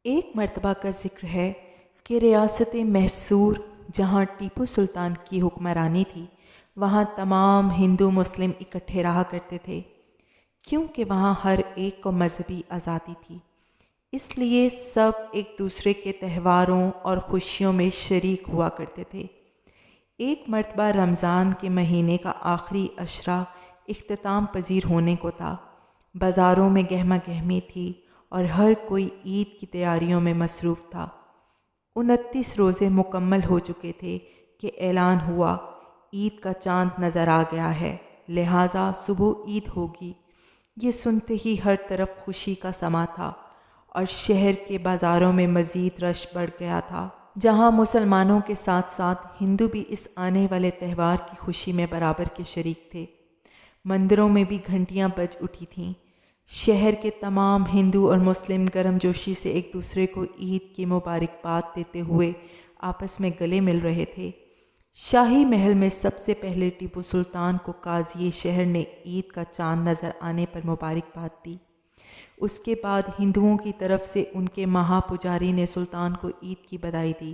ایک مرتبہ کا ذکر ہے کہ ریاست محصور جہاں ٹیپو سلطان کی حکمرانی تھی وہاں تمام ہندو مسلم اکٹھے رہا کرتے تھے، کیونکہ وہاں ہر ایک کو مذہبی آزادی تھی۔ اس لیے سب ایک دوسرے کے تہواروں اور خوشیوں میں شریک ہوا کرتے تھے۔ ایک مرتبہ رمضان کے مہینے کا آخری عشرہ اختتام پذیر ہونے کو تھا۔ بازاروں میں گہما گہمی تھی اور ہر کوئی عید کی تیاریوں میں مصروف تھا۔ 29 روزے مکمل ہو چکے تھے کہ اعلان ہوا عید کا چاند نظر آ گیا ہے، لہٰذا صبح عید ہوگی۔ یہ سنتے ہی ہر طرف خوشی کا سما تھا اور شہر کے بازاروں میں مزید رش بڑھ گیا تھا، جہاں مسلمانوں کے ساتھ ساتھ ہندو بھی اس آنے والے تہوار کی خوشی میں برابر کے شریک تھے۔ مندروں میں بھی گھنٹیاں بج اٹھی تھیں۔ شہر کے تمام ہندو اور مسلم گرم جوشی سے ایک دوسرے کو عید کی مبارکباد دیتے ہوئے آپس میں گلے مل رہے تھے۔ شاہی محل میں سب سے پہلے ٹیپو سلطان کو قاضی شہر نے عید کا چاند نظر آنے پر مبارکباد دی۔ اس کے بعد ہندوؤں کی طرف سے ان کے مہا پجاری نے سلطان کو عید کی بدائی دی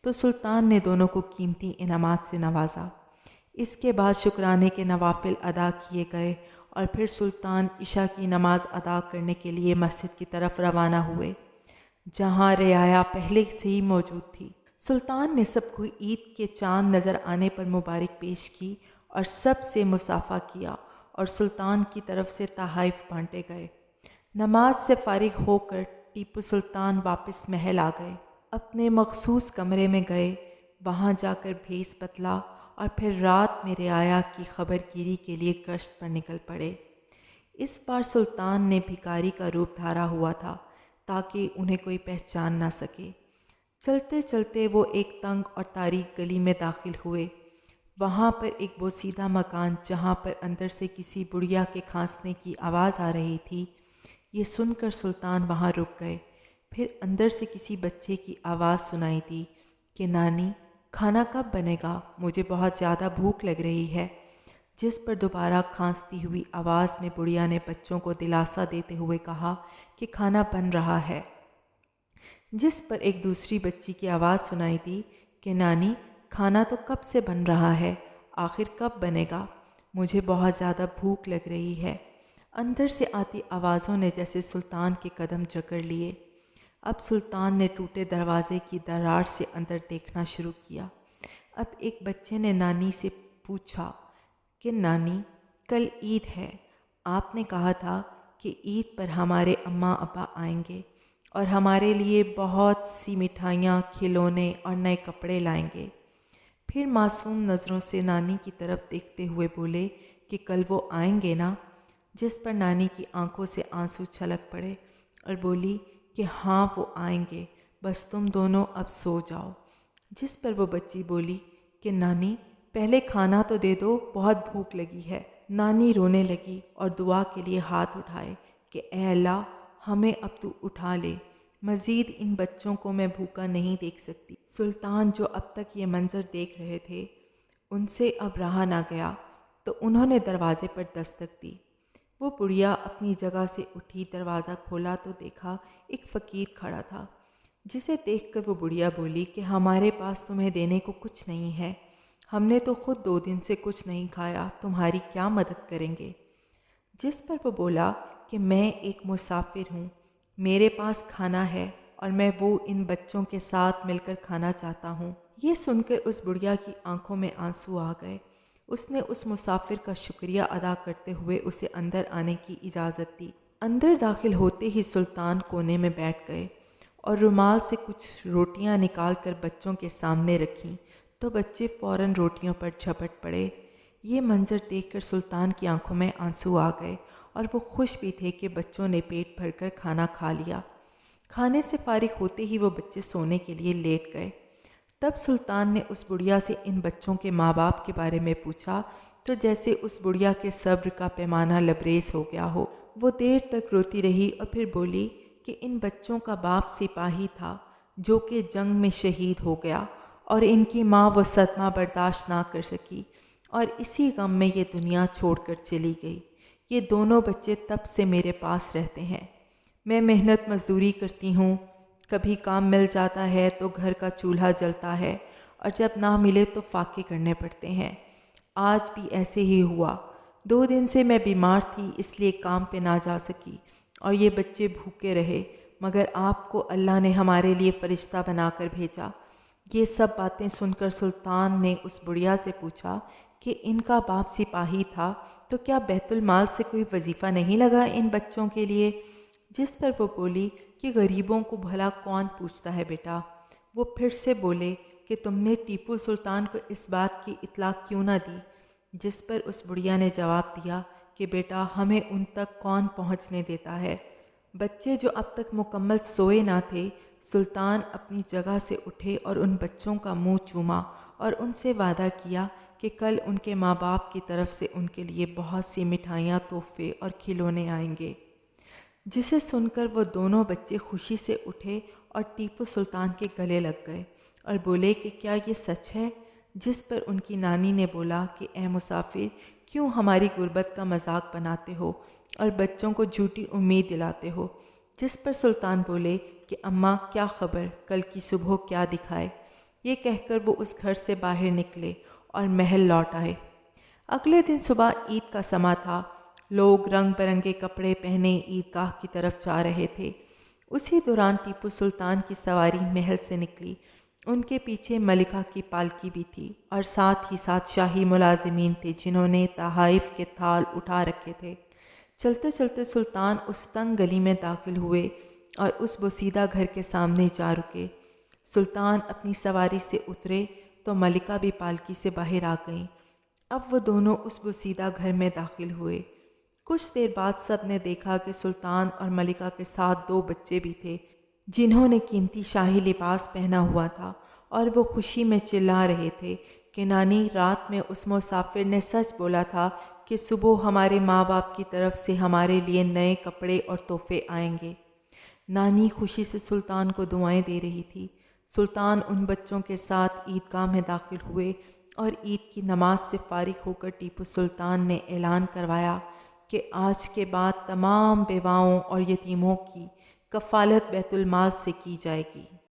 تو سلطان نے دونوں کو قیمتی انعامات سے نوازا۔ اس کے بعد شکرانے کے نوافل ادا کیے گئے اور پھر سلطان عشاء کی نماز ادا کرنے کے لیے مسجد کی طرف روانہ ہوئے، جہاں رعایا پہلے سے ہی موجود تھی۔ سلطان نے سب کو عید کے چاند نظر آنے پر مبارک پیش کی اور سب سے مصافحہ کیا اور سلطان کی طرف سے تحائف بانٹے گئے۔ نماز سے فارغ ہو کر ٹیپو سلطان واپس محل آ گئے، اپنے مخصوص کمرے میں گئے، وہاں جا کر بھیس بدلا اور پھر رات میں رعایا کی خبر گیری کے لیے گشت پر نکل پڑے۔ اس بار سلطان نے بھکاری کا روپ دھارا ہوا تھا تاکہ انہیں کوئی پہچان نہ سکے۔ چلتے چلتے وہ ایک تنگ اور تاریک گلی میں داخل ہوئے۔ وہاں پر ایک بوسیدہ مکان جہاں پر اندر سے کسی بڑھیا کے کھانسنے کی آواز آ رہی تھی، یہ سن کر سلطان وہاں رک گئے۔ پھر اندر سے کسی بچے کی آواز سنائی دی کہ نانی کھانا کب بنے گا، مجھے بہت زیادہ بھوک لگ رہی ہے۔ جس پر دوبارہ کھانستی ہوئی آواز میں بڑھیا نے بچوں کو دلاسا دیتے ہوئے کہا کہ کھانا بن رہا ہے۔ جس پر ایک دوسری بچی کی آواز سنائی دی کہ نانی کھانا تو کب سے بن رہا ہے، آخر کب بنے گا، مجھے بہت زیادہ بھوک لگ رہی ہے۔ اندر سے آتی آوازوں نے جیسے سلطان کے قدم جکڑ لیے۔ اب سلطان نے ٹوٹے دروازے کی دراڑ سے اندر دیکھنا شروع کیا۔ اب ایک بچے نے نانی سے پوچھا کہ نانی کل عید ہے، آپ نے کہا تھا کہ عید پر ہمارے اماں ابا آئیں گے اور ہمارے لیے بہت سی مٹھائیاں، کھلونے اور نئے کپڑے لائیں گے۔ پھر معصوم نظروں سے نانی کی طرف دیکھتے ہوئے بولے کہ کل وہ آئیں گے نا؟ جس پر نانی کی آنکھوں سے آنسو چھلک پڑے اور بولی کہ ہاں وہ آئیں گے، بس تم دونوں اب سو جاؤ۔ جس پر وہ بچی بولی کہ نانی پہلے کھانا تو دے دو، بہت بھوک لگی ہے۔ نانی رونے لگی اور دعا کے لیے ہاتھ اٹھائے کہ اے اللہ ہمیں اب تو اٹھا لے، مزید ان بچوں کو میں بھوکا نہیں دیکھ سکتی۔ سلطان جو اب تک یہ منظر دیکھ رہے تھے ان سے اب رہا نہ گیا تو انہوں نے دروازے پر دستک دی۔ وہ بڑھیا اپنی جگہ سے اٹھی، دروازہ کھولا تو دیکھا ایک فقیر کھڑا تھا، جسے دیکھ کر وہ بڑھیا بولی کہ ہمارے پاس تمہیں دینے کو کچھ نہیں ہے، ہم نے تو خود 2 دن سے کچھ نہیں کھایا، تمہاری کیا مدد کریں گے؟ جس پر وہ بولا کہ میں ایک مسافر ہوں، میرے پاس کھانا ہے اور میں وہ ان بچوں کے ساتھ مل کر کھانا چاہتا ہوں۔ یہ سن کر اس بڑھیا کی آنکھوں میں آنسو آ گئے۔ اس نے اس مسافر کا شکریہ ادا کرتے ہوئے اسے اندر آنے کی اجازت دی۔ اندر داخل ہوتے ہی سلطان کونے میں بیٹھ گئے اور رومال سے کچھ روٹیاں نکال کر بچوں کے سامنے رکھیں تو بچے فوراً روٹیوں پر جھپٹ پڑے۔ یہ منظر دیکھ کر سلطان کی آنکھوں میں آنسو آ گئے اور وہ خوش بھی تھے کہ بچوں نے پیٹ بھر کر کھانا کھا لیا۔ کھانے سے فارغ ہوتے ہی وہ بچے سونے کے لیے لیٹ گئے۔ تب سلطان نے اس بڑھیا سے ان بچوں کے ماں باپ کے بارے میں پوچھا تو جیسے اس بڑھیا کے صبر کا پیمانہ لبریز ہو گیا ہو، وہ دیر تک روتی رہی اور پھر بولی کہ ان بچوں کا باپ سپاہی تھا جو کہ جنگ میں شہید ہو گیا اور ان کی ماں وہ صدمہ برداشت نہ کر سکی اور اسی غم میں یہ دنیا چھوڑ کر چلی گئی۔ یہ دونوں بچے تب سے میرے پاس رہتے ہیں، میں محنت مزدوری کرتی ہوں، کبھی کام مل جاتا ہے تو گھر کا چولہا جلتا ہے اور جب نہ ملے تو فاقے کرنے پڑتے ہیں۔ آج بھی ایسے ہی ہوا۔ 2 دن سے میں بیمار تھی، اس لیے کام پہ نہ جا سکی اور یہ بچے بھوکے رہے، مگر آپ کو اللہ نے ہمارے لیے فرشتہ بنا کر بھیجا۔ یہ سب باتیں سن کر سلطان نے اس بڑھیا سے پوچھا کہ ان کا باپ سپاہی تھا تو کیا بیت المال سے کوئی وظیفہ نہیں لگا ان بچوں کے لیے؟ جس پر وہ بولی کہ غریبوں کو بھلا کون پوچھتا ہے بیٹا۔ وہ پھر سے بولے کہ تم نے ٹیپو سلطان کو اس بات کی اطلاع کیوں نہ دی؟ جس پر اس بڑھیا نے جواب دیا کہ بیٹا ہمیں ان تک کون پہنچنے دیتا ہے۔ بچے جو اب تک مکمل سوئے نہ تھے، سلطان اپنی جگہ سے اٹھے اور ان بچوں کا منہ چوما اور ان سے وعدہ کیا کہ کل ان کے ماں باپ کی طرف سے ان کے لیے بہت سی مٹھائیاں، تحفے اور کھلونے آئیں گے۔ جسے سن کر وہ دونوں بچے خوشی سے اٹھے اور ٹیپو سلطان کے گلے لگ گئے اور بولے کہ کیا یہ سچ ہے؟ جس پر ان کی نانی نے بولا کہ اے مسافر، کیوں ہماری غربت کا مذاق بناتے ہو اور بچوں کو جھوٹی امید دلاتے ہو؟ جس پر سلطان بولے کہ اماں کیا خبر، کل کی صبح کیا دکھائے؟ یہ کہہ کر وہ اس گھر سے باہر نکلے اور محل لوٹ آئے۔ اگلے دن صبح عید کا سماں تھا۔ لوگ رنگ برنگے کپڑے پہنے عیدگاہ کی طرف جا رہے تھے۔ اسی دوران ٹیپو سلطان کی سواری محل سے نکلی۔ ان کے پیچھے ملکہ کی پالکی بھی تھی اور ساتھ ہی ساتھ شاہی ملازمین تھے جنہوں نے تحائف کے تھال اٹھا رکھے تھے۔ چلتے چلتے سلطان اس تنگ گلی میں داخل ہوئے اور اس بوسیدہ گھر کے سامنے جا رکے۔ سلطان اپنی سواری سے اترے تو ملکہ بھی پالکی سے باہر آ گئیں۔ اب وہ دونوں اس بوسیدہ گھر میں داخل ہوئے۔ کچھ دیر بعد سب نے دیکھا کہ سلطان اور ملکہ کے ساتھ 2 بچے بھی تھے جنہوں نے قیمتی شاہی لباس پہنا ہوا تھا، اور وہ خوشی میں چلا رہے تھے کہ نانی، رات میں اس مسافر نے سچ بولا تھا کہ صبح ہمارے ماں باپ کی طرف سے ہمارے لیے نئے کپڑے اور تحفے آئیں گے۔ نانی خوشی سے سلطان کو دعائیں دے رہی تھی۔ سلطان ان بچوں کے ساتھ عیدگاہ میں داخل ہوئے اور عید کی نماز سے فارغ ہو کر ٹیپو سلطان نے اعلان کروایا کہ آج کے بعد تمام بیواؤں اور یتیموں کی کفالت بیت المال سے کی جائے گی۔